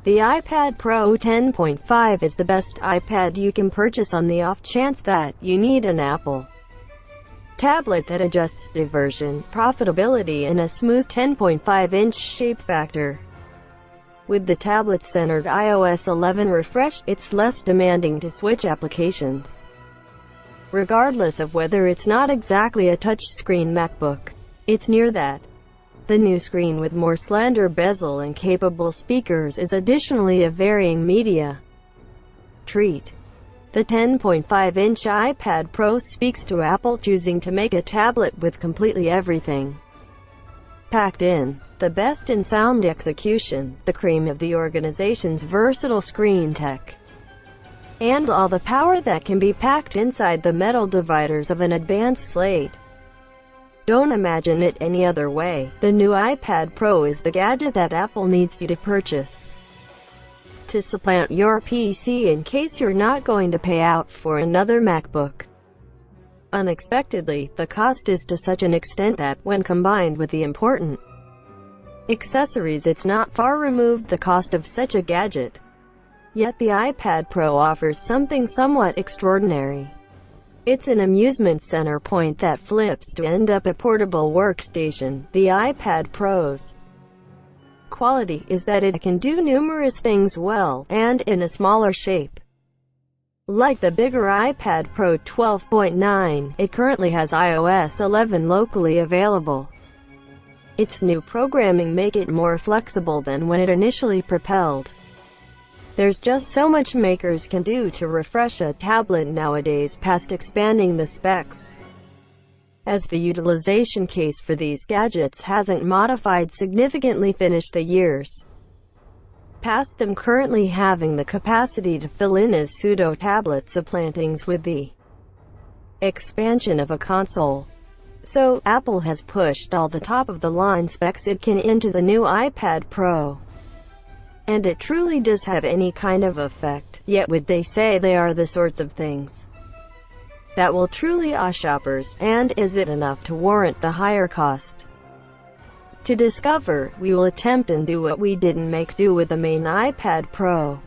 The iPad Pro 10.5 is the best iPad you can purchase on the off chance that you need an Apple tablet that adjusts diversion, profitability, and a smooth 10.5-inch shape factor. With the tablet-centered iOS 11 refresh, it's less demanding to switch applications. Regardless of whether it's not exactly a touchscreen MacBook, it's near that. The new screen with more slender bezel and capable speakers is additionally a varying media treat. The 10.5-inch iPad Pro speaks to Apple choosing to make a tablet with completely everything packed in. The best in sound execution, the cream of the organization's versatile screen tech, and all the power that can be packed inside the metal dividers of an advanced slate. Don't imagine it any other way. The new iPad Pro is the gadget that Apple needs you to purchase to supplant your PC in case you're not going to pay out for another MacBook. Unexpectedly, the cost is to such an extent that, when combined with the important accessories, it's not far removed the cost of such a gadget. Yet the iPad Pro offers something somewhat extraordinary. It's an amusement center point that flips to end up a portable workstation. The iPad Pro's quality is that it can do numerous things well, and in a smaller shape. Like the bigger iPad Pro 12.9, it currently has iOS 11 locally available. Its new programming make it more flexible than when it initially propelled. There's just so much makers can do to refresh a tablet nowadays past expanding the specs, as the utilization case for these gadgets hasn't modified significantly finished the years past them currently having the capacity to fill in as pseudo-tablet supplantings with the expansion of a console. So, Apple has pushed all the top-of-the-line specs it can into the new iPad Pro. And it truly does have any kind of effect. Yet would they say they are the sorts of things that will truly awe shoppers, and is it enough to warrant the higher cost? To discover, we will attempt and do what we didn't make do with the main iPad Pro,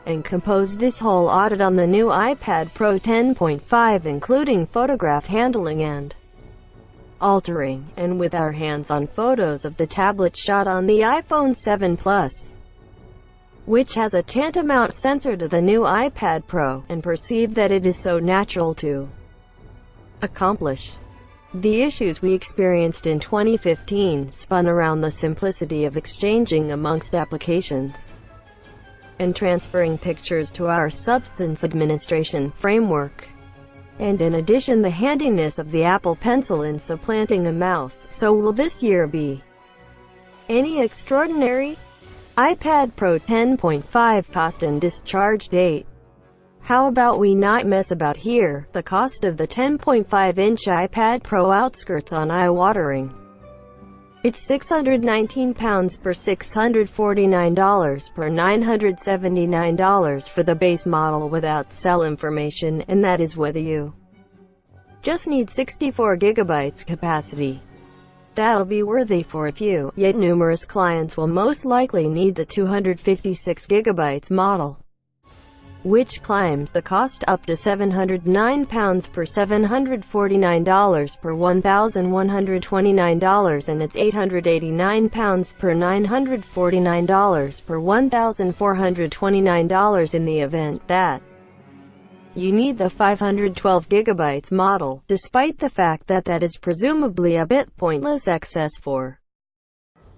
and compose this whole audit on the new iPad Pro 10.5, including photograph handling and altering, and with our hands-on photos of the tablet shot on the iPhone 7 Plus, which has a tantamount sensor to the new iPad Pro, and perceive that it is so natural to accomplish. The issues we experienced in 2015 spun around the simplicity of exchanging amongst applications and transferring pictures to our substance administration framework. And in addition, the handiness of the Apple Pencil in supplanting a mouse. So will this year be any extraordinary? iPad Pro 10.5 cost and discharge date. How about we not mess about here? The cost of the 10.5-inch iPad Pro outskirts on eye-watering. It's £619 per $649 per $979 for the base model without cell information, and that is whether you just need 64 GB capacity. That'll be worthy for a few, yet numerous clients will most likely need the 256 GB model, which climbs the cost up to £709 per $749 per $1,129, and it's £889 per $949 per $1,429 in the event that you need the 512 GB model, despite the fact that that is presumably a bit pointless excess for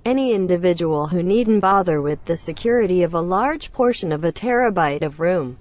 any individual who needn't bother with the security of a large portion of a terabyte of room.